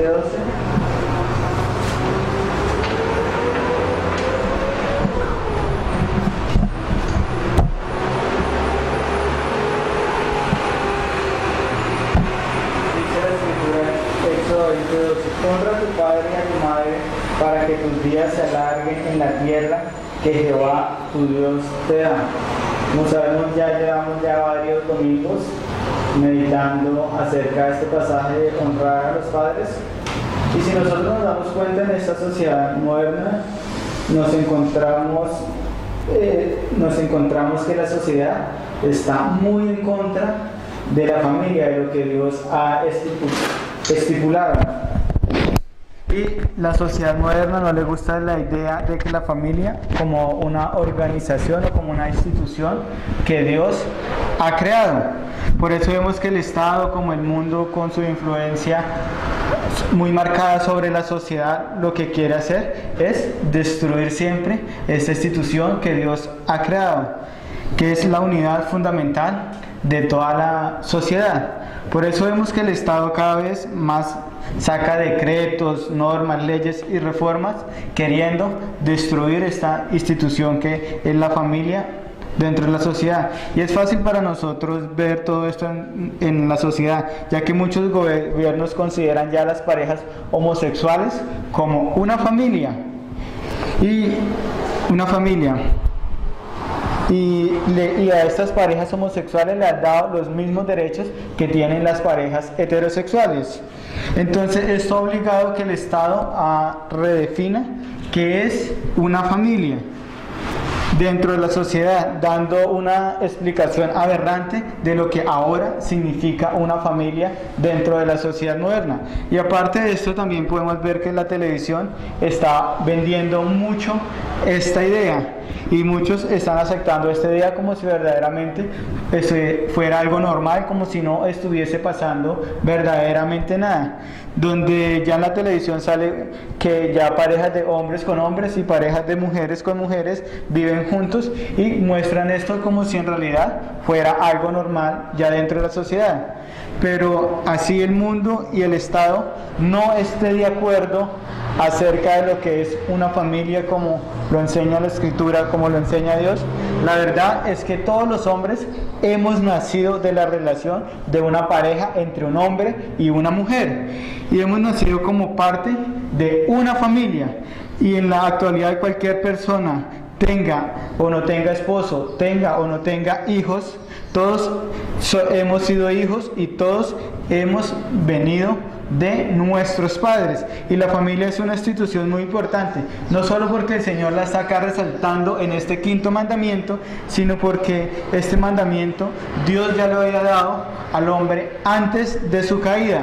12. Dice la escritura en Éxodo 22: honra a tu padre y a tu madre para que tus días se alarguen en la tierra que Jehová tu Dios te da. Como sabemos, llevamos varios domingos meditando acerca de este pasaje de honrar a los padres. Y si nosotros nos damos cuenta, en esta sociedad moderna nos encontramos que la sociedad está muy en contra de la familia, de lo que Dios ha estipulado. Y la sociedad moderna no le gusta la idea de que la familia como una organización o como una institución que Dios ha creado. Por eso vemos que el Estado, como el mundo, con su influencia muy marcada sobre la sociedad, lo que quiere hacer es destruir siempre esta institución que Dios ha creado, que es la unidad fundamental de toda la sociedad. Por eso vemos que el Estado cada vez más saca decretos, normas, leyes y reformas queriendo destruir esta institución que es la familia dentro de la sociedad. Y es fácil para nosotros ver todo esto en la sociedad, ya que muchos gobiernos consideran ya las parejas homosexuales como una familia. Y a estas parejas homosexuales le han dado los mismos derechos que tienen las parejas heterosexuales. Entonces esto ha obligado que el Estado redefina qué es una familia dentro de la sociedad, dando una explicación aberrante de lo que ahora significa una familia dentro de la sociedad moderna. Y aparte de esto, también podemos ver que la televisión está vendiendo mucho esta idea, y muchos están aceptando esta idea como si verdaderamente fuera algo normal, como si no estuviese pasando verdaderamente nada, donde ya en la televisión sale que ya parejas de hombres con hombres y parejas de mujeres con mujeres viven juntos, y muestran esto como si en realidad fuera algo normal ya dentro de la sociedad. Pero así el mundo y el Estado no esté de acuerdo acerca de lo que es una familia como lo enseña la Escritura, como lo enseña Dios. La verdad es que todos los hombres hemos nacido de la relación de una pareja entre un hombre y una mujer, y hemos nacido como parte de una familia. Y en la actualidad, cualquier persona, tenga o no tenga esposo, tenga o no tenga hijos, todos hemos sido hijos y todos hemos venido de nuestros padres. Y la familia es una institución muy importante, no solo porque el Señor la está acá resaltando en este quinto mandamiento, sino porque este mandamiento Dios ya lo había dado al hombre antes de su caída.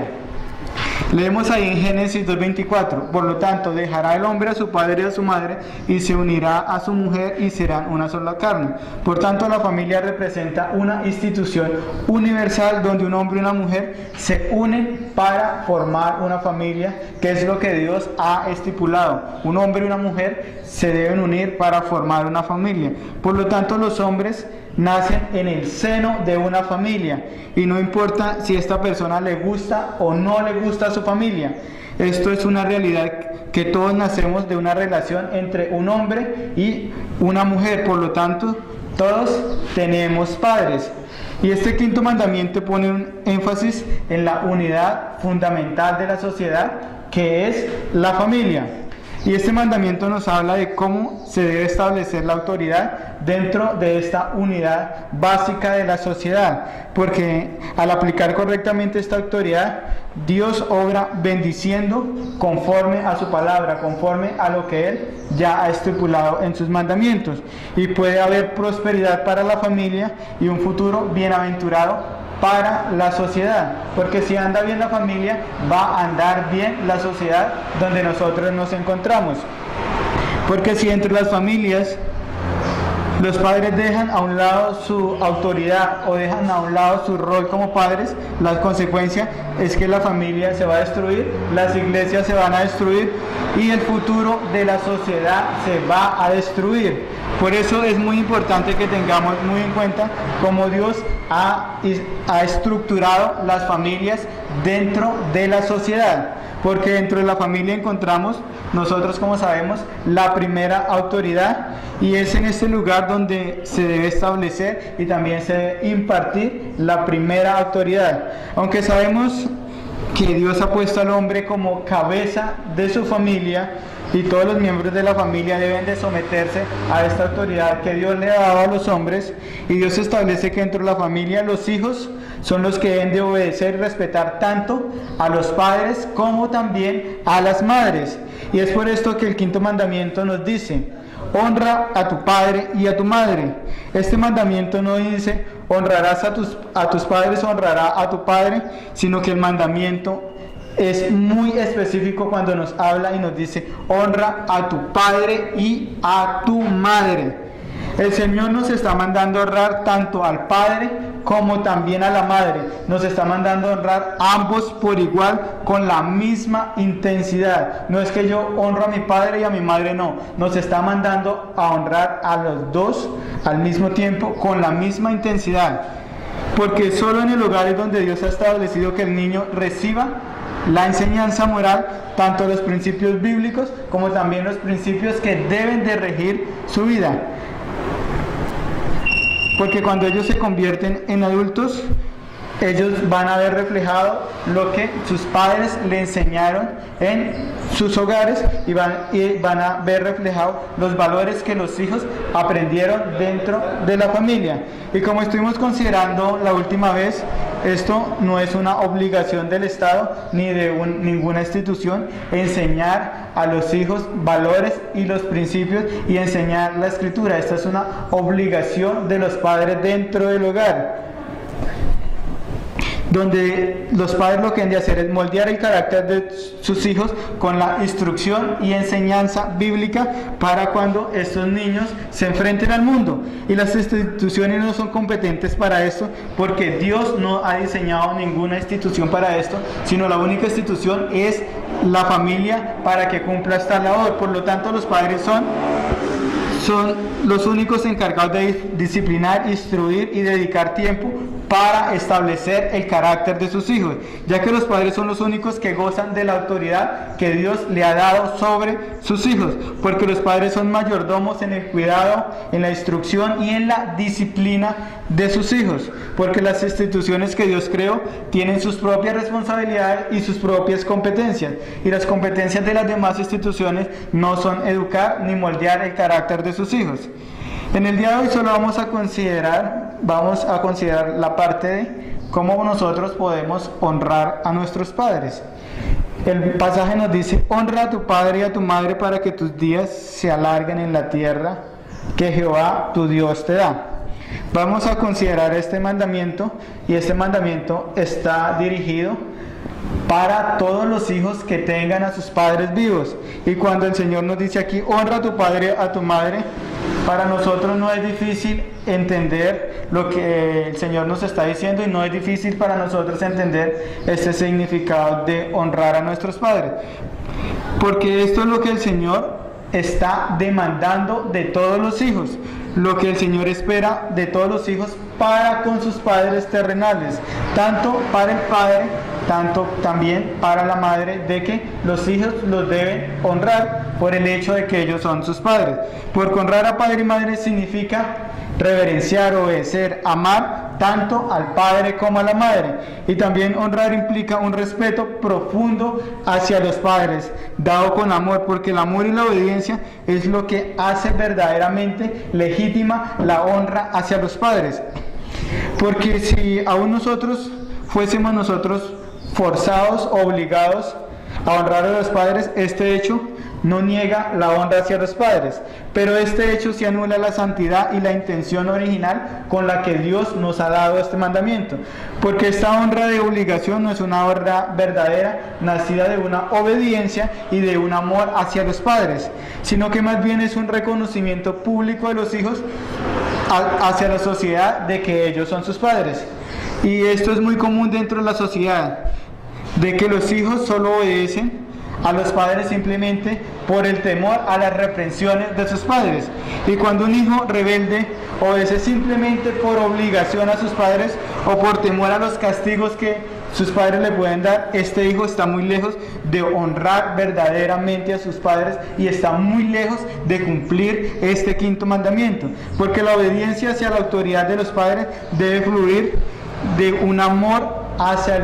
Leemos ahí en Génesis 2:24: por lo tanto dejará el hombre a su padre y a su madre y se unirá a su mujer y serán una sola carne. Por tanto, la familia representa una institución universal donde un hombre y una mujer se unen para formar una familia, que es lo que Dios ha estipulado. Un hombre y una mujer se deben unir para formar una familia. Por lo tanto, los hombres nacen en el seno de una familia, y no importa si esta persona le gusta o no le gusta a su familia. Esto es una realidad, que todos nacemos de una relación entre un hombre y una mujer. Por lo tanto, todos tenemos padres. Y este quinto mandamiento pone un énfasis en la unidad fundamental de la sociedad, que es la familia. Y este mandamiento nos habla de cómo se debe establecer la autoridad dentro de esta unidad básica de la sociedad, porque al aplicar correctamente esta autoridad, Dios obra bendiciendo conforme a su palabra, conforme a lo que Él ya ha estipulado en sus mandamientos, y puede haber prosperidad para la familia y un futuro bienaventurado para la sociedad, porque si anda bien la familia, va a andar bien la sociedad donde nosotros nos encontramos. Porque si entre las familias los padres dejan a un lado su autoridad o dejan a un lado su rol como padres, la consecuencia es que la familia se va a destruir, las iglesias se van a destruir y el futuro de la sociedad se va a destruir. Por eso es muy importante que tengamos muy en cuenta cómo Dios ha estructurado las familias dentro de la sociedad. porque dentro de la familia encontramos, nosotros como sabemos, la primera autoridad, y es en este lugar donde se debe establecer y también se debe impartir la primera autoridad. Aunque sabemos que Dios ha puesto al hombre como cabeza de su familia, y todos los miembros de la familia deben de someterse a esta autoridad que Dios le ha dado a los hombres, y Dios establece que dentro de la familia los hijos son los que deben de obedecer y respetar tanto a los padres como también a las madres. Y es por esto que el quinto mandamiento nos dice: honra a tu padre y a tu madre. Este mandamiento no dice honrarás a tus padres, honrará a tu padre, sino que el mandamiento es muy específico cuando nos habla y nos dice: honra a tu padre y a tu madre. El Señor nos está mandando honrar tanto al padre como también a la madre. Nos está mandando honrar ambos por igual, con la misma intensidad. No es que yo honro a mi padre y a mi madre, no. Nos está mandando a honrar a los dos al mismo tiempo, con la misma intensidad. Porque solo en el hogar es donde Dios ha establecido que el niño reciba la enseñanza moral, tanto los principios bíblicos como también los principios que deben de regir su vida. Porque cuando ellos se convierten en adultos, ellos van a ver reflejado lo que sus padres le enseñaron en sus hogares, y van a ver reflejado los valores que los hijos aprendieron dentro de la familia. Y como estuvimos considerando la última vez, esto no es una obligación del Estado ni de ninguna institución enseñar a los hijos valores y los principios y enseñar la Escritura. Esta es una obligación de los padres dentro del hogar, donde los padres lo que deben de hacer es moldear el carácter de sus hijos con la instrucción y enseñanza bíblica para cuando estos niños se enfrenten al mundo. Y las instituciones no son competentes para esto, porque Dios no ha diseñado ninguna institución para esto, sino la única institución es la familia para que cumpla esta labor. Por lo tanto, los padres son los únicos encargados de disciplinar, instruir y dedicar tiempo para establecer el carácter de sus hijos, ya que los padres son los únicos que gozan de la autoridad que Dios le ha dado sobre sus hijos, porque los padres son mayordomos en el cuidado, en la instrucción y en la disciplina de sus hijos, porque las instituciones que Dios creó tienen sus propias responsabilidades y sus propias competencias, y las competencias de las demás instituciones no son educar ni moldear el carácter de sus hijos. En el día de hoy solo vamos a considerar la parte de cómo nosotros podemos honrar a nuestros padres. El pasaje nos dice: honra a tu padre y a tu madre para que tus días se alarguen en la tierra que Jehová tu Dios te da. Vamos a considerar este mandamiento, y este mandamiento está dirigido para todos los hijos que tengan a sus padres vivos. Y cuando el Señor nos dice aquí: honra a tu padre, a tu madre, para nosotros no es difícil entender lo que el Señor nos está diciendo, y no es difícil para nosotros entender este significado de honrar a nuestros padres, porque esto es lo que el Señor está demandando de todos los hijos, lo que el Señor espera de todos los hijos para con sus padres terrenales, tanto para el padre, tanto también para la madre, de que los hijos los deben honrar por el hecho de que ellos son sus padres. Porque honrar a padre y madre significa reverenciar, obedecer, amar tanto al padre como a la madre. Y también honrar implica un respeto profundo hacia los padres, dado con amor, porque el amor y la obediencia es lo que hace verdaderamente legítima la honra hacia los padres. Porque si aún fuésemos nosotros forzados, obligados a honrar a los padres, este hecho no niega la honra hacia los padres, pero este hecho sí anula la santidad y la intención original con la que Dios nos ha dado este mandamiento, porque esta honra de obligación no es una honra verdadera, nacida de una obediencia y de un amor hacia los padres, sino que más bien es un reconocimiento público de los hijos hacia la sociedad de que ellos son sus padres. Y esto es muy común dentro de la sociedad, de que los hijos solo obedecen a los padres simplemente por el temor a las reprensiones de sus padres. Y cuando un hijo rebelde obedece simplemente por obligación a sus padres o por temor a los castigos que sus padres le pueden dar, este hijo está muy lejos de honrar verdaderamente a sus padres y está muy lejos de cumplir este quinto mandamiento, porque la obediencia hacia la autoridad de los padres debe fluir de un amor hacia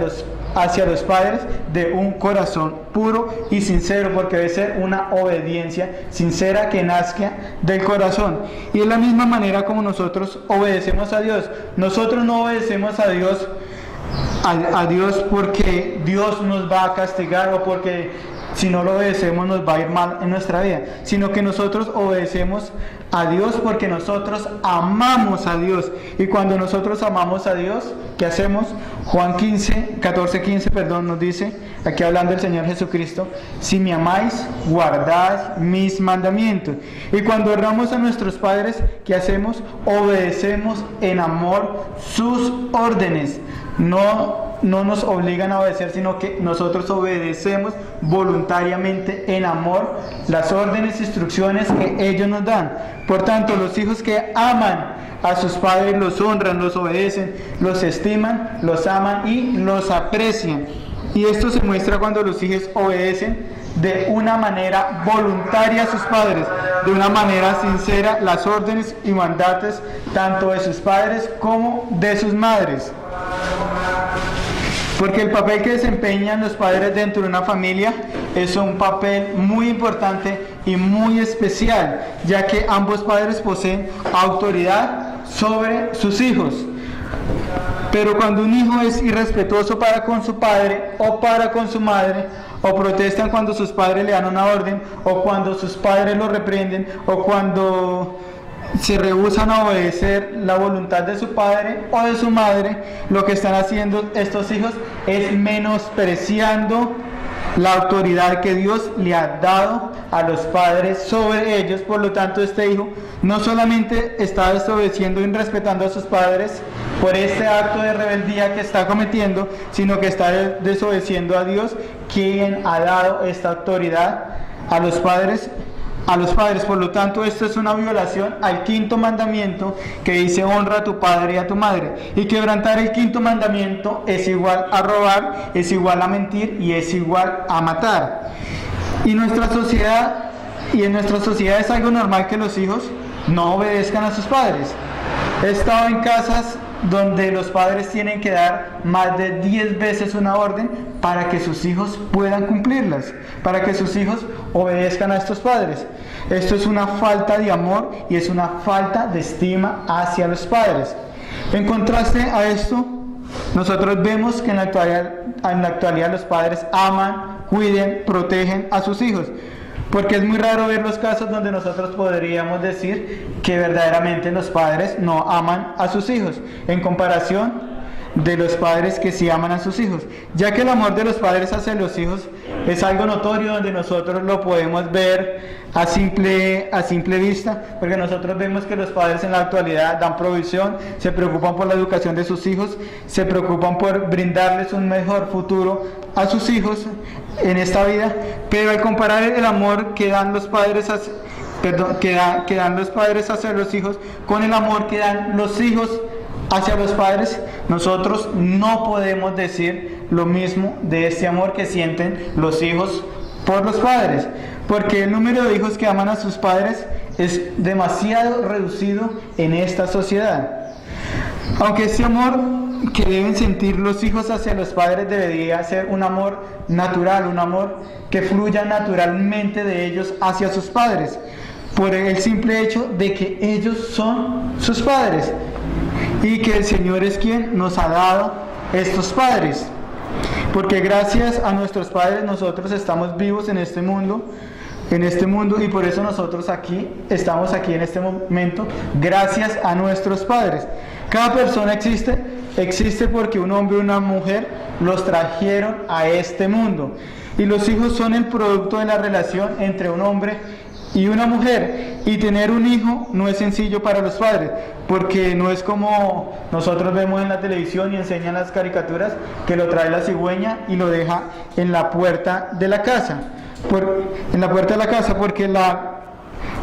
los padres, de un corazón puro y sincero, porque debe ser una obediencia sincera que nazca del corazón. Y es la misma manera como nosotros obedecemos a Dios. Nosotros no obedecemos a Dios porque Dios nos va a castigar o porque si no lo obedecemos nos va a ir mal en nuestra vida, sino que nosotros obedecemos a Dios porque nosotros amamos a Dios. Y cuando nosotros amamos a Dios, ¿qué hacemos? Juan 14:15 nos dice, aquí hablando del Señor Jesucristo: si me amáis, guardad mis mandamientos. Y cuando honramos a nuestros padres, ¿qué hacemos? Obedecemos en amor sus órdenes. No nos obligan a obedecer, sino que nosotros obedecemos voluntariamente en amor las órdenes e instrucciones que ellos nos dan. Por tanto, los hijos que aman a sus padres los honran, los obedecen, los estiman, los aman y los aprecian. Y esto se muestra cuando los hijos obedecen de una manera voluntaria a sus padres, de una manera sincera, las órdenes y mandatos tanto de sus padres como de sus madres. Porque el papel que desempeñan los padres dentro de una familia es un papel muy importante y muy especial, ya que ambos padres poseen autoridad sobre sus hijos. Pero cuando un hijo es irrespetuoso para con su padre o para con su madre, o protestan cuando sus padres le dan una orden, o cuando sus padres lo reprenden, o cuando se rehúsan a obedecer la voluntad de su padre o de su madre, lo que están haciendo estos hijos es menospreciando la autoridad que Dios le ha dado a los padres sobre ellos. Por lo tanto, este hijo no solamente está desobedeciendo y irrespetando a sus padres por este acto de rebeldía que está cometiendo, sino que está desobedeciendo a Dios, quien ha dado esta autoridad a los padres. Por lo tanto, esto es una violación al quinto mandamiento que dice: honra a tu padre y a tu madre. Y quebrantar el quinto mandamiento es igual a robar, es igual a mentir y es igual a matar. Y en nuestra sociedad es algo normal que los hijos no obedezcan a sus padres. He estado en casas donde los padres tienen que dar más de 10 veces una orden para que sus hijos puedan cumplirlas, para que sus hijos obedezcan a estos padres. Esto es una falta de amor y es una falta de estima hacia los padres. En contraste a esto, nosotros vemos que en la actualidad los padres aman, cuiden, protegen a sus hijos. Porque es muy raro ver los casos donde nosotros podríamos decir que verdaderamente los padres no aman a sus hijos, en comparación de los padres que sí aman a sus hijos. Ya que el amor de los padres hacia los hijos es algo notorio, donde nosotros lo podemos ver a simple vista, porque nosotros vemos que los padres en la actualidad dan provisión, se preocupan por la educación de sus hijos, se preocupan por brindarles un mejor futuro a sus hijos en esta vida. Pero al comparar el amor que dan los padres hacia los hijos con el amor que dan los hijos hacia los padres, nosotros no podemos decir lo mismo de este amor que sienten los hijos por los padres, porque el número de hijos que aman a sus padres es demasiado reducido en esta sociedad. Aunque este amor que deben sentir los hijos hacia los padres debería ser un amor natural, un amor que fluya naturalmente de ellos hacia sus padres, por el simple hecho de que ellos son sus padres y que el Señor es quien nos ha dado estos padres. Porque gracias a nuestros padres nosotros estamos vivos en este mundo, y por eso nosotros estamos aquí en este momento, gracias a nuestros padres. Cada persona existe porque un hombre y una mujer los trajeron a este mundo, y los hijos son el producto de la relación entre un hombre y una mujer. Y tener un hijo no es sencillo para los padres, porque no es como nosotros vemos en la televisión y enseñan las caricaturas, que lo trae la cigüeña y lo deja en la puerta de la casa. Porque la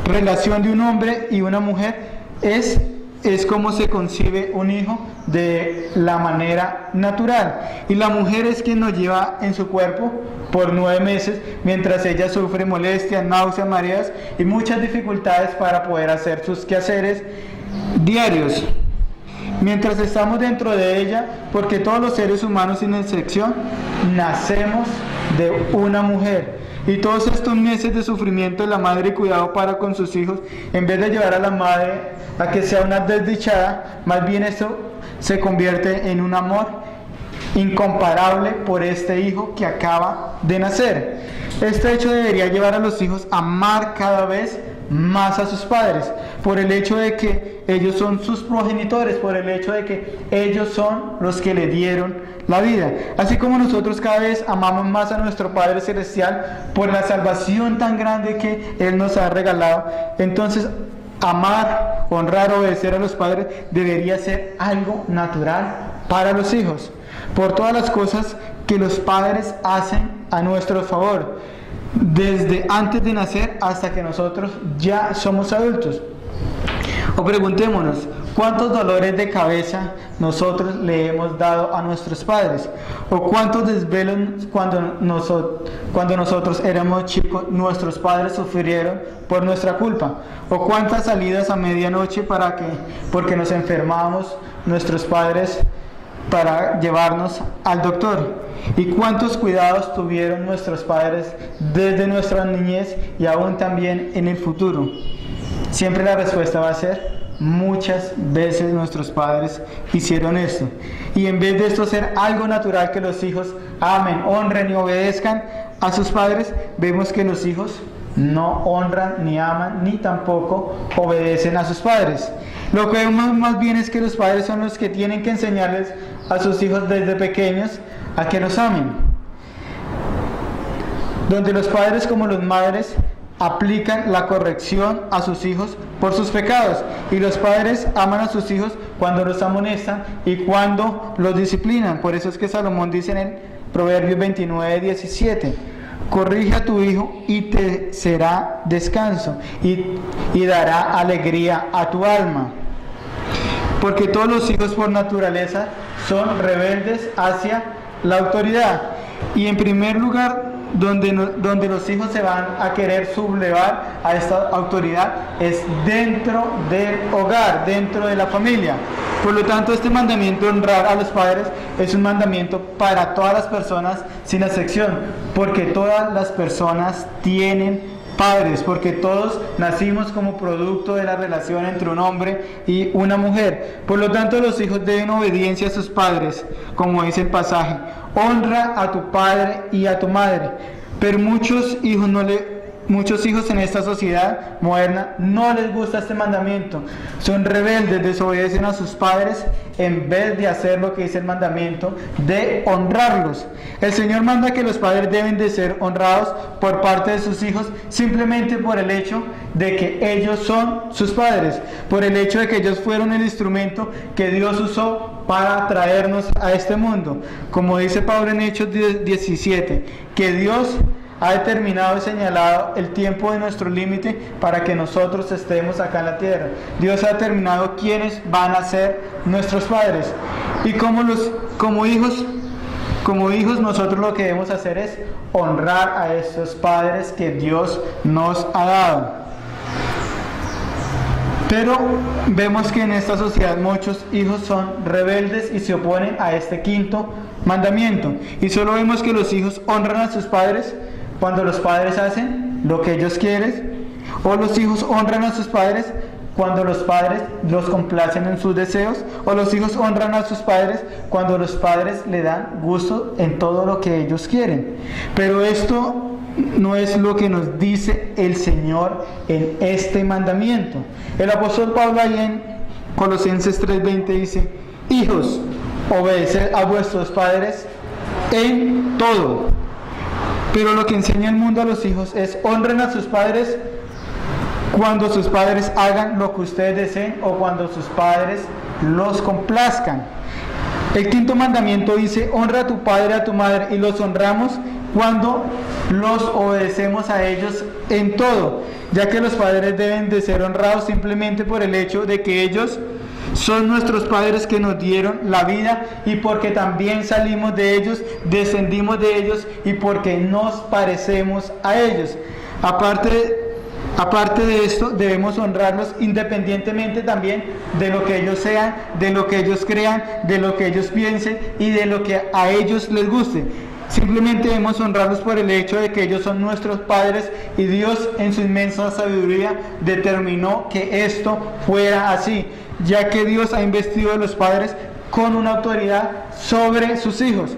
relación de un hombre y una mujer es es como se concibe un hijo de la manera natural. Y la mujer es quien nos lleva en su cuerpo por 9 meses, mientras ella sufre molestias, náuseas, mareas y muchas dificultades para poder hacer sus quehaceres diarios. Mientras estamos dentro de ella, porque todos los seres humanos sin excepción nacemos de una mujer. Y todos estos meses de sufrimiento de la madre y cuidado para con sus hijos, en vez de llevar a la madre a que sea una desdichada, más bien esto se convierte en un amor incomparable por este hijo que acaba de nacer. Este hecho debería llevar a los hijos a amar cada vez más a sus padres, por el hecho de que ellos son sus progenitores, por el hecho de que ellos son los que le dieron la vida. Así como nosotros cada vez amamos más a nuestro Padre Celestial por la salvación tan grande que Él nos ha regalado, entonces amar, honrar, obedecer a los padres debería ser algo natural para los hijos, por todas las cosas que los padres hacen a nuestro favor, desde antes de nacer hasta que nosotros ya somos adultos. O preguntémonos, ¿cuántos dolores de cabeza nosotros le hemos dado a nuestros padres? ¿O cuántos desvelos cuando nosotros éramos chicos nuestros padres sufrieron por nuestra culpa? ¿O cuántas salidas a medianoche porque nos enfermábamos nuestros padres para llevarnos al doctor? ¿Y cuántos cuidados tuvieron nuestros padres desde nuestra niñez y aún también en el futuro? Siempre la respuesta va a ser: muchas veces nuestros padres hicieron esto. Y en vez de esto ser algo natural que los hijos amen, honren y obedezcan a sus padres, vemos que los hijos no honran, ni aman, ni tampoco obedecen a sus padres. Lo que vemos más bien es que los padres son los que tienen que enseñarles a sus hijos desde pequeños a que los amen. Donde los padres como las madres aplican la corrección a sus hijos por sus pecados, y los padres aman a sus hijos cuando los amonestan y cuando los disciplinan. Por eso es que Salomón dice en el Proverbios 29:17: corrige a tu hijo y te será descanso y dará alegría a tu alma. Porque todos los hijos por naturaleza son rebeldes hacia la autoridad. Y en primer lugar, donde los hijos se van a querer sublevar a esta autoridad es dentro del hogar, dentro de la familia. Por lo tanto, este mandamiento de honrar a los padres es un mandamiento para todas las personas sin excepción, porque todas las personas tienen padres, porque todos nacimos como producto de la relación entre un hombre y una mujer. Por lo tanto, los hijos deben obediencia a sus padres, como dice el pasaje: honra a tu padre y a tu madre. Pero muchos hijos en esta sociedad moderna no les gusta este mandamiento, son rebeldes, desobedecen a sus padres en vez de hacer lo que dice el mandamiento de honrarlos. El Señor manda que los padres deben de ser honrados por parte de sus hijos simplemente por el hecho de que ellos son sus padres, por el hecho de que ellos fueron el instrumento que Dios usó para traernos a este mundo. Como dice Pablo en Hechos 17, que Dios ha determinado y señalado el tiempo de nuestro límite para que nosotros estemos acá en la tierra. Dios ha determinado quiénes van a ser nuestros padres. Y como hijos nosotros lo que debemos hacer es honrar a estos padres que Dios nos ha dado. Pero vemos que en esta sociedad muchos hijos son rebeldes y se oponen a este quinto mandamiento. Y solo vemos que los hijos honran a sus padres cuando los padres hacen lo que ellos quieren, o los hijos honran a sus padres cuando los padres los complacen en sus deseos, o los hijos honran a sus padres cuando los padres le dan gusto en todo lo que ellos quieren. Pero esto no es lo que nos dice el Señor en este mandamiento. El apóstol Pablo ahí en Colosenses 3:20 dice: hijos, obedeced a vuestros padres en todo. Pero lo que enseña el mundo a los hijos es: honren a sus padres cuando sus padres hagan lo que ustedes deseen o cuando sus padres los complazcan. El quinto mandamiento dice: honra a tu padre y a tu madre, y los honramos cuando los obedecemos a ellos en todo, ya que los padres deben de ser honrados simplemente por el hecho de que ellos Son nuestros padres que nos dieron la vida y porque también salimos de ellos, descendimos de ellos y porque nos parecemos a ellos. Aparte de esto, debemos honrarlos independientemente también de lo que ellos sean, de lo que ellos crean, de lo que ellos piensen y de lo que a ellos les guste. Simplemente debemos honrarlos por el hecho de que ellos son nuestros padres y Dios en su inmensa sabiduría determinó que esto fuera así, ya que Dios ha investido a los padres con una autoridad sobre sus hijos.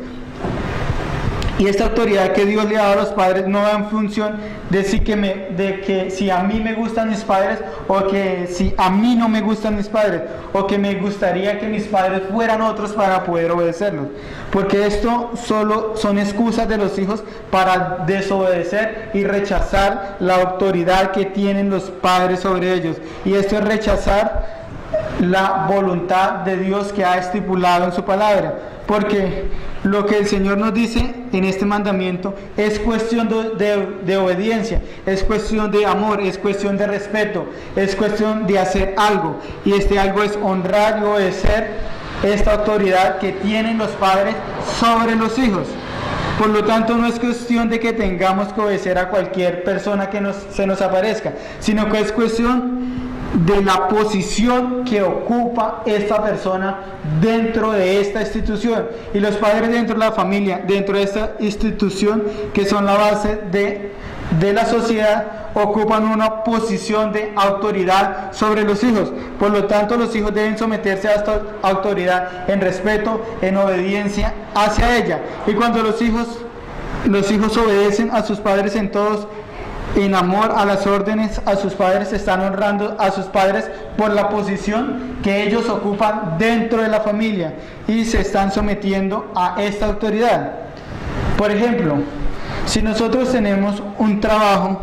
Y esta autoridad que Dios le ha dado a los padres no va en función de que si a mí me gustan mis padres o que si a mí no me gustan mis padres o que me gustaría que mis padres fueran otros para poder obedecerlos. Porque esto solo son excusas de los hijos para desobedecer y rechazar la autoridad que tienen los padres sobre ellos. Y esto es rechazar la voluntad de Dios que ha estipulado en su palabra. Porque lo que el Señor nos dice en este mandamiento es cuestión de obediencia, es cuestión de amor, es cuestión de respeto, es cuestión de hacer algo. Y este algo es honrar y obedecer esta autoridad que tienen los padres sobre los hijos. Por lo tanto, no es cuestión de que tengamos que obedecer a cualquier persona que se nos aparezca, sino que es cuestión de la posición que ocupa esta persona dentro de esta institución. Y los padres dentro de la familia, dentro de esta institución, que son la base de la sociedad, ocupan una posición de autoridad sobre los hijos. Por lo tanto, los hijos deben someterse a esta autoridad en respeto, en obediencia hacia ella. Y cuando los hijos obedecen a sus padres en todos, en amor a las órdenes a sus padres, están honrando a sus padres por la posición que ellos ocupan dentro de la familia y se están sometiendo a esta autoridad. Por ejemplo, si nosotros tenemos un trabajo,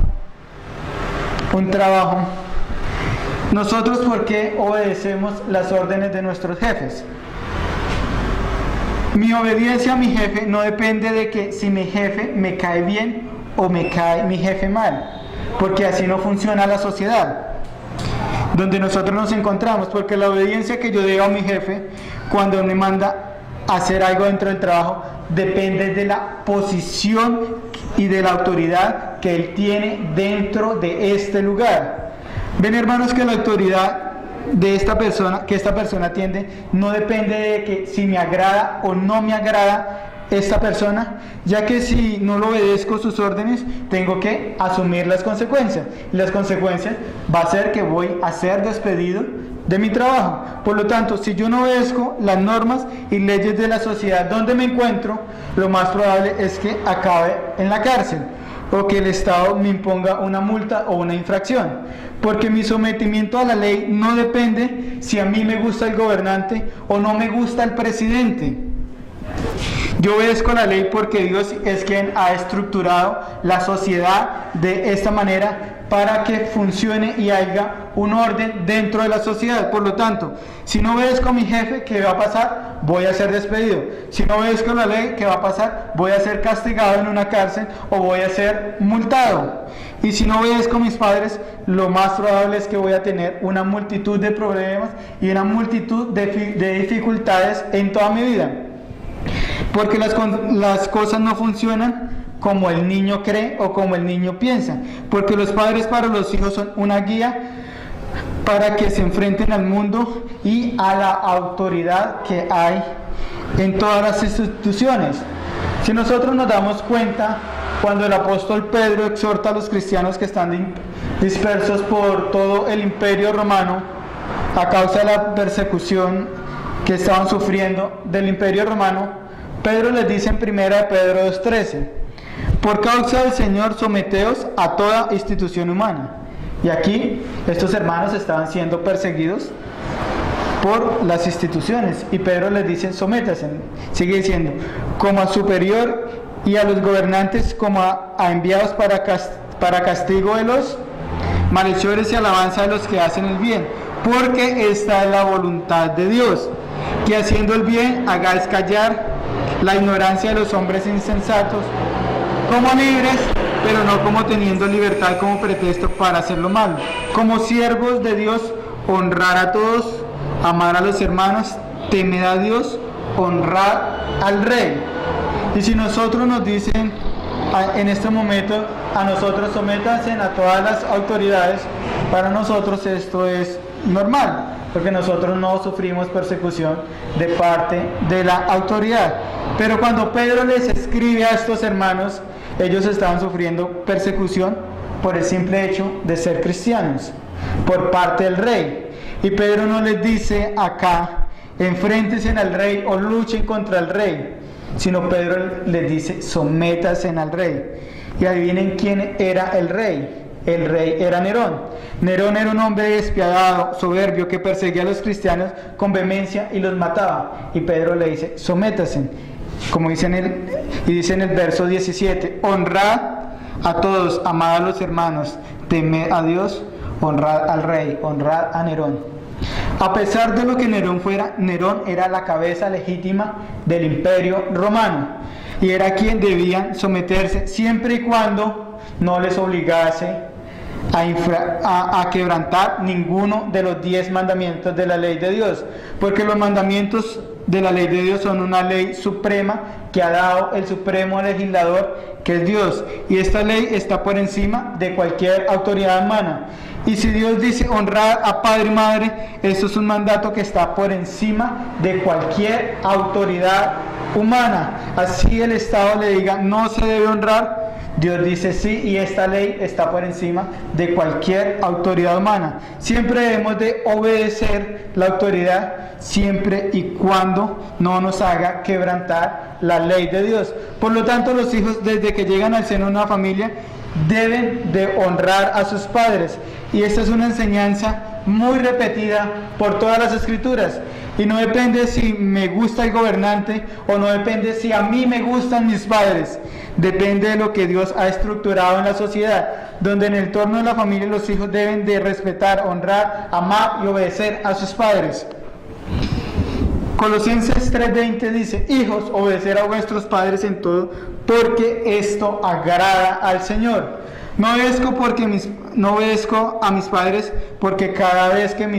nosotros ¿por qué obedecemos las órdenes de nuestros jefes? Mi obediencia a mi jefe no depende de que si mi jefe me cae bien o me cae mi jefe mal, porque así no funciona la sociedad donde nosotros nos encontramos, porque la obediencia que yo debo a mi jefe cuando me manda a hacer algo dentro del trabajo depende de la posición y de la autoridad que él tiene dentro de este lugar. Ven, hermanos, que la autoridad de esta persona, que esta persona tiene, no depende de que si me agrada o no me agrada esta persona, ya que si no lo obedezco sus órdenes, tengo que asumir las consecuencias. Y las consecuencias va a ser que voy a ser despedido de mi trabajo. Por lo tanto, si yo no obedezco las normas y leyes de la sociedad donde me encuentro, lo más probable es que acabe en la cárcel o que el Estado me imponga una multa o una infracción. Porque mi sometimiento a la ley no depende si a mí me gusta el gobernante o no me gusta el presidente. Yo obedezco la ley porque Dios es quien ha estructurado la sociedad de esta manera para que funcione y haya un orden dentro de la sociedad. Por lo tanto, si no obedezco a mi jefe, ¿qué va a pasar? Voy a ser despedido. Si no obedezco la ley, ¿qué va a pasar? Voy a ser castigado en una cárcel o voy a ser multado. Y si no obedezco a mis padres, lo más probable es que voy a tener una multitud de problemas y una multitud de dificultades en toda mi vida. Porque las cosas no funcionan como el niño cree o como el niño piensa. Porque los padres para los hijos son una guía para que se enfrenten al mundo y a la autoridad que hay en todas las instituciones. Si nosotros nos damos cuenta, cuando el apóstol Pedro exhorta a los cristianos que están dispersos por todo el imperio romano a causa de la persecución que estaban sufriendo del imperio romano, Pedro les dice en 1 Pedro 2:13: por causa del Señor someteos a toda institución humana. Y aquí estos hermanos estaban siendo perseguidos por las instituciones y Pedro les dice: sométase. Sigue diciendo: como a superior, y a los gobernantes como a enviados para castigo de los malhechores y alabanza de los que hacen el bien, porque esta es la voluntad de Dios, que haciendo el bien hagáis callar la ignorancia de los hombres insensatos, como libres, pero no como teniendo libertad como pretexto para hacer lo malo. Como siervos de Dios, honrar a todos amar a los hermanos, temer a Dios, honrar al rey. Y si nosotros nos dicen en este momento, a nosotros sométanse a todas las autoridades, para nosotros esto es normal, porque nosotros no sufrimos persecución de parte de la autoridad. Pero cuando Pedro les escribe a estos hermanos, ellos estaban sufriendo persecución por el simple hecho de ser cristianos, por parte del rey. Y Pedro no les dice acá, enfréntense al rey o luchen contra el rey, sino Pedro les dice, sométanse al rey. Y adivinen quién era el rey. El rey era Nerón. Nerón era un hombre despiadado, soberbio, que perseguía a los cristianos con vehemencia y los mataba. Y Pedro le dice, sométanse. Como dice en el verso 17, honrad a todos, amad a los hermanos, temed a Dios, honrad al rey, honrad a Nerón. A pesar de lo que Nerón fuera, Nerón era la cabeza legítima del imperio romano y era quien debían someterse siempre y cuando no les obligase a quebrantar ninguno de los 10 mandamientos de la ley de Dios, porque los mandamientos de la ley de Dios son una ley suprema que ha dado el supremo legislador, que es Dios, y esta ley está por encima de cualquier autoridad humana. Y si Dios dice honrar a padre y madre, eso es un mandato que está por encima de cualquier autoridad humana. Así el Estado le diga no se debe honrar, Dios dice sí, y esta ley está por encima de cualquier autoridad humana. Siempre debemos de obedecer la autoridad, siempre y cuando no nos haga quebrantar la ley de Dios. Por lo tanto, los hijos, desde que llegan al seno de una familia, deben de honrar a sus padres. Y esta es una enseñanza muy repetida por todas las escrituras. Y no depende si me gusta el gobernante o no depende si a mí me gustan mis padres. Depende de lo que Dios ha estructurado en la sociedad, donde en el entorno de la familia los hijos deben de respetar, honrar, amar y obedecer a sus padres. Colosenses 3:20 dice, hijos, obedecer a vuestros padres en todo, porque esto agrada al Señor. No obedezco a mis padres porque cada vez que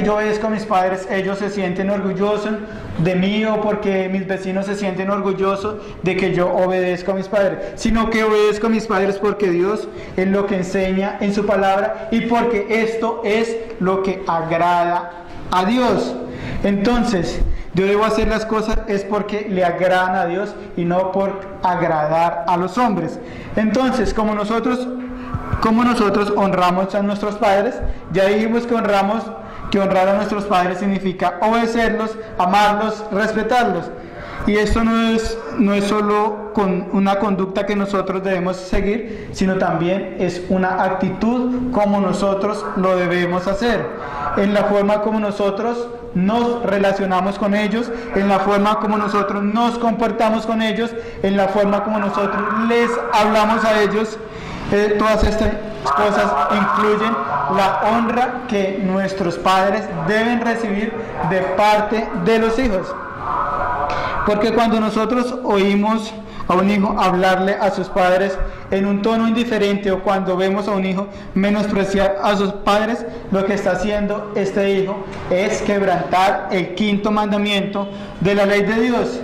yo obedezco a mis padres, ellos se sienten orgullosos de mí, o porque mis vecinos se sienten orgullosos de que yo obedezco a mis padres, sino que obedezco a mis padres porque Dios es lo que enseña en su palabra y porque esto es lo que agrada a Dios. Entonces, yo debo hacer las cosas es porque le agradan a Dios y no por agradar a los hombres. Entonces, como nosotros honramos a nuestros padres, ya dijimos que honrar a nuestros padres significa obedecerlos, amarlos, respetarlos. Y esto no es solo con una conducta que nosotros debemos seguir, sino también es una actitud como nosotros lo debemos hacer, en la forma como nosotros nos relacionamos con ellos, en la forma como nosotros nos comportamos con ellos, en la forma como nosotros les hablamos a ellos. Todas estas cosas incluyen la honra que nuestros padres deben recibir de parte de los hijos. Porque cuando nosotros oímos a un hijo hablarle a sus padres en un tono indiferente, o cuando vemos a un hijo menospreciar a sus padres, lo que está haciendo este hijo es quebrantar el 5º mandamiento de la ley de Dios.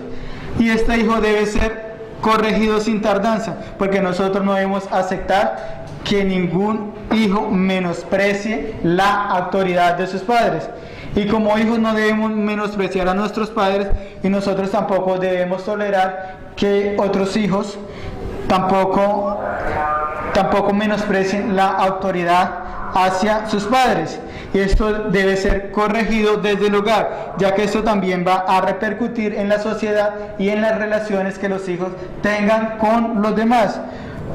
Y este hijo debe ser corregido sin tardanza, porque nosotros no debemos aceptar que ningún hijo menosprecie la autoridad de sus padres. Y como hijos no debemos menospreciar a nuestros padres, y nosotros tampoco debemos tolerar que otros hijos tampoco menosprecien la autoridad hacia sus padres. Y esto debe ser corregido desde el hogar, ya que esto también va a repercutir en la sociedad y en las relaciones que los hijos tengan con los demás.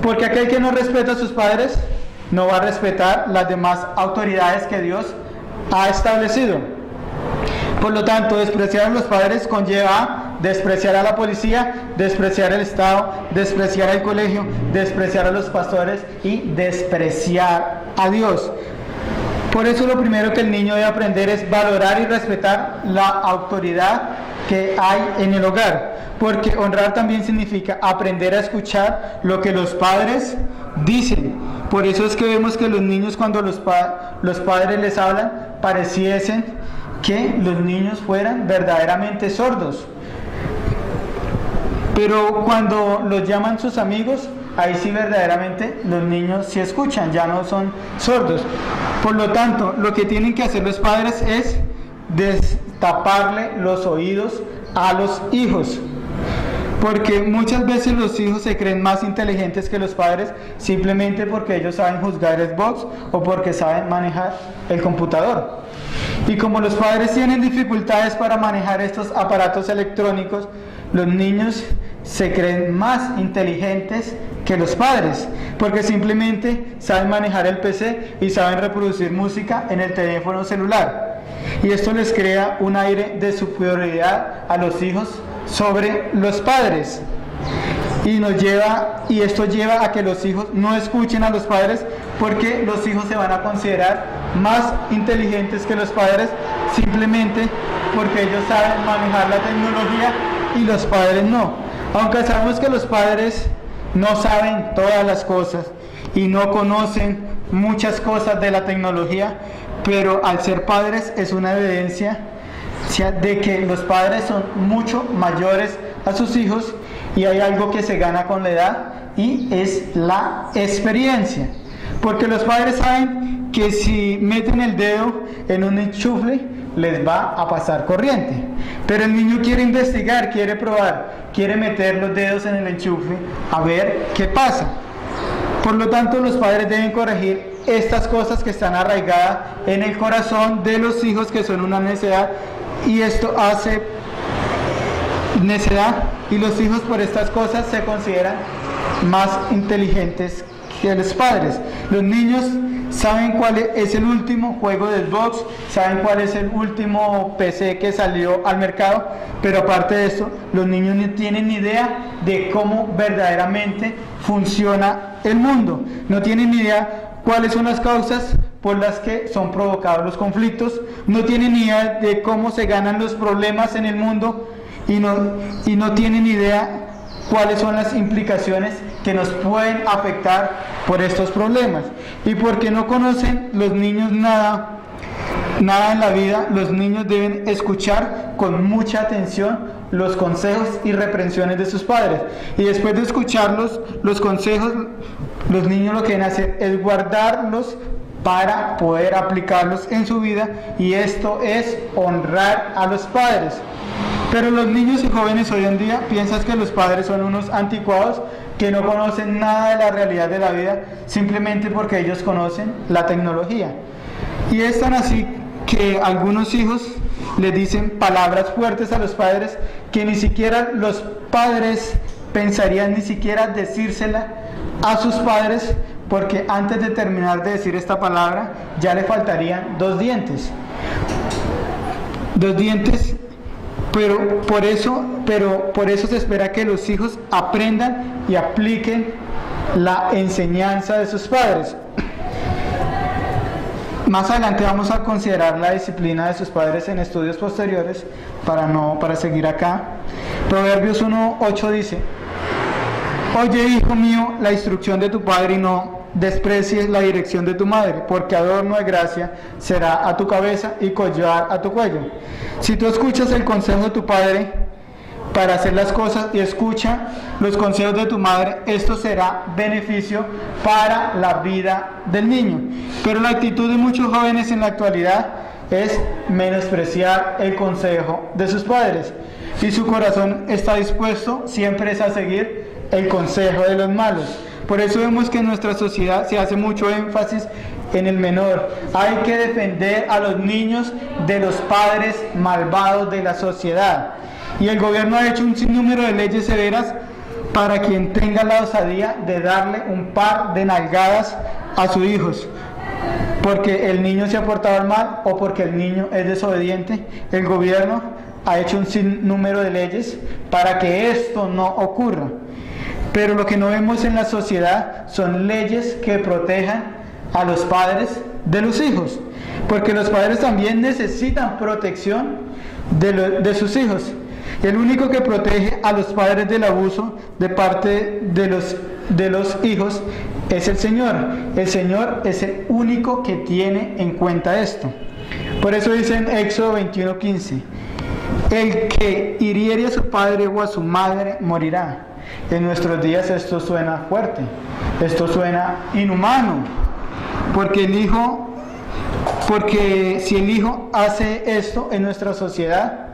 Porque aquel que no respeta a sus padres no va a respetar las demás autoridades que Dios ha establecido. Por lo tanto, despreciar a los padres conlleva despreciar a la policía, despreciar el Estado, despreciar al colegio, despreciar a los pastores y despreciar a Dios. Por eso lo primero que el niño debe aprender es valorar y respetar la autoridad que hay en el hogar, porque honrar también significa aprender a escuchar lo que los padres dicen, Por eso es que vemos que los niños, cuando los padres les hablan, pareciesen que los niños fueran verdaderamente sordos. Pero cuando los llaman sus amigos, ahí sí verdaderamente los niños sí escuchan, ya no son sordos. Por lo tanto, lo que tienen que hacer los padres es destaparle los oídos a los hijos. Porque muchas veces los hijos se creen más inteligentes que los padres simplemente porque ellos saben juzgar Xbox o porque saben manejar el computador. Y como los padres tienen dificultades para manejar estos aparatos electrónicos, los niños se creen más inteligentes que los padres, porque simplemente saben manejar el PC y saben reproducir música en el teléfono celular. Y esto les crea un aire de superioridad a los hijos sobre los padres. Y esto lleva a que los hijos no escuchen a los padres, porque los hijos se van a considerar más inteligentes que los padres simplemente porque ellos saben manejar la tecnología y los padres no. Aunque sabemos que los padres no saben todas las cosas y no conocen muchas cosas de la tecnología, pero al ser padres es una evidencia de que los padres son mucho mayores a sus hijos, y hay algo que se gana con la edad y es la experiencia. Porque los padres saben que si meten el dedo en un enchufe les va a pasar corriente, pero el niño quiere investigar, quiere probar, quiere meter los dedos en el enchufe a ver qué pasa. Por lo tanto, los padres deben corregir estas cosas que están arraigadas en el corazón de los hijos, que son una necedad, y esto hace necedad, y los hijos por estas cosas se consideran más inteligentes que los padres. Los niños saben cuál es el último juego de Xbox, saben cuál es el último PC que salió al mercado, pero aparte de eso, los niños no tienen ni idea de cómo verdaderamente funciona el mundo, no tienen ni idea cuáles son las causas por las que son provocados los conflictos, no tienen ni idea de cómo se ganan los problemas en el mundo, y no tienen idea cuáles son las implicaciones que nos pueden afectar por estos problemas. Y porque no conocen los niños nada en la vida, los niños deben escuchar con mucha atención los consejos y reprensiones de sus padres. Y después de escuchar los consejos, los niños lo que deben hacer es guardarlos para poder aplicarlos en su vida, y esto es honrar a los padres. Pero los niños y jóvenes hoy en día piensan que los padres son unos anticuados que no conocen nada de la realidad de la vida, simplemente porque ellos conocen la tecnología. Y es tan así que algunos hijos les dicen palabras fuertes a los padres que ni siquiera los padres pensarían ni siquiera decírsela a sus padres, porque antes de terminar de decir esta palabra ya le faltarían 2 dientes. 2 dientes. Pero por eso se espera que los hijos aprendan y apliquen la enseñanza de sus padres. Más adelante vamos a considerar la disciplina de sus padres en estudios posteriores para seguir acá. Proverbios 1:8 dice: Oye, hijo mío, la instrucción de tu padre, y no desprecies la dirección de tu madre, porque adorno de gracia será a tu cabeza y collar a tu cuello. Si tú escuchas el consejo de tu padre para hacer las cosas y escucha los consejos de tu madre, esto será beneficio para la vida del niño. Pero la actitud de muchos jóvenes en la actualidad es menospreciar el consejo de sus padres, y su corazón está dispuesto siempre es a seguir el consejo de los malos. Por eso vemos que en nuestra sociedad se hace mucho énfasis en el menor. Hay que defender a los niños de los padres malvados de la sociedad. Y el gobierno ha hecho un sinnúmero de leyes severas para quien tenga la osadía de darle un par de nalgadas a sus hijos, porque el niño se ha portado mal o porque el niño es desobediente. El gobierno ha hecho un sinnúmero de leyes para que esto no ocurra. Pero lo que no vemos en la sociedad son leyes que protejan a los padres de los hijos, porque los padres también necesitan protección de sus hijos. Y el único que protege a los padres del abuso de parte de los hijos es el Señor. El Señor es el único que tiene en cuenta esto. Por eso dice en Éxodo 21:15, el que hiriere a su padre o a su madre morirá. En nuestros días esto suena fuerte, esto suena inhumano, porque si el hijo hace esto en nuestra sociedad,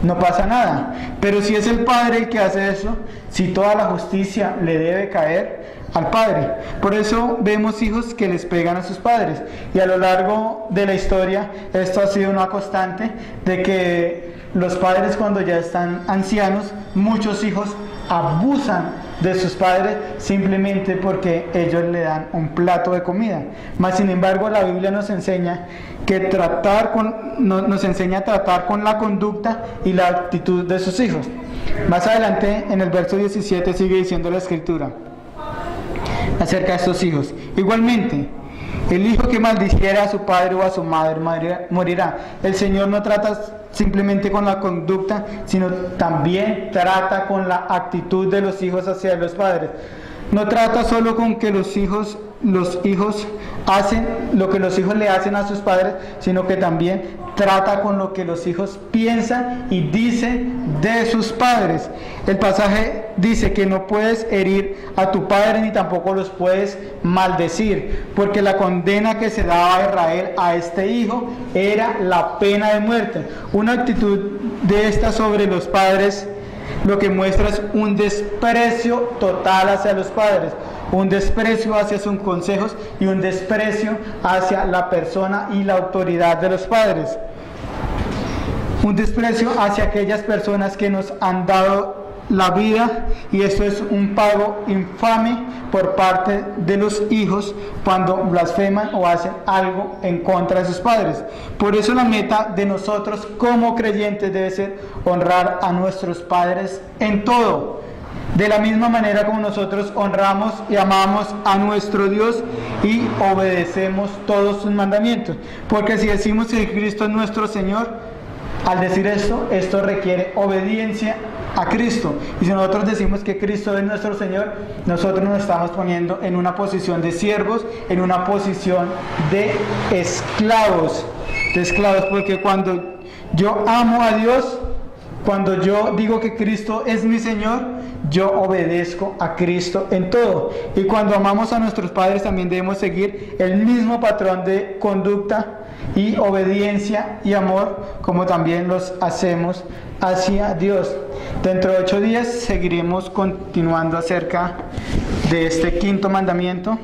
no pasa nada. Pero si es el padre el que hace eso, si toda la justicia le debe caer al padre. Por eso vemos hijos que les pegan a sus padres. Y a lo largo de la historia, esto ha sido una constante de que los padres, cuando ya están ancianos, muchos hijos abusan de sus padres simplemente porque ellos le dan un plato de comida. Mas sin embargo, la Biblia nos enseña nos enseña a tratar con la conducta y la actitud de sus hijos. Más adelante, en el verso 17, sigue diciendo la Escritura acerca de estos hijos: igualmente, el hijo que maldiciera a su padre o a su madre morirá. El Señor no trata simplemente con la conducta, sino también trata con la actitud de los hijos hacia los padres. No trata solo con que los hijos hacen lo que los hijos le hacen a sus padres, sino que también trata con lo que los hijos piensan y dicen de sus padres. El pasaje dice que no puedes herir a tu padre ni tampoco los puedes maldecir, porque la condena que se daba a Israel a este hijo era la pena de muerte. Una actitud de esta sobre los padres lo que muestra es un desprecio total hacia los padres, un desprecio hacia sus consejos y un desprecio hacia la persona y la autoridad de los padres. Un desprecio hacia aquellas personas que nos han dado la vida, y esto es un pago infame por parte de los hijos cuando blasfeman o hacen algo en contra de sus padres. Por eso la meta de nosotros como creyentes debe ser honrar a nuestros padres en todo, de la misma manera como nosotros honramos y amamos a nuestro Dios y obedecemos todos sus mandamientos. Porque si decimos que Cristo es nuestro Señor, al decir esto requiere obediencia a Cristo. Y si nosotros decimos que Cristo es nuestro Señor, nosotros nos estamos poniendo en una posición de siervos, en una posición de esclavos, porque cuando yo amo a Dios, cuando yo digo que Cristo es mi Señor, yo obedezco a Cristo en todo. Y cuando amamos a nuestros padres, también debemos seguir el mismo patrón de conducta y obediencia y amor, como también los hacemos hacia Dios. Dentro de 8 días seguiremos continuando acerca de este quinto mandamiento.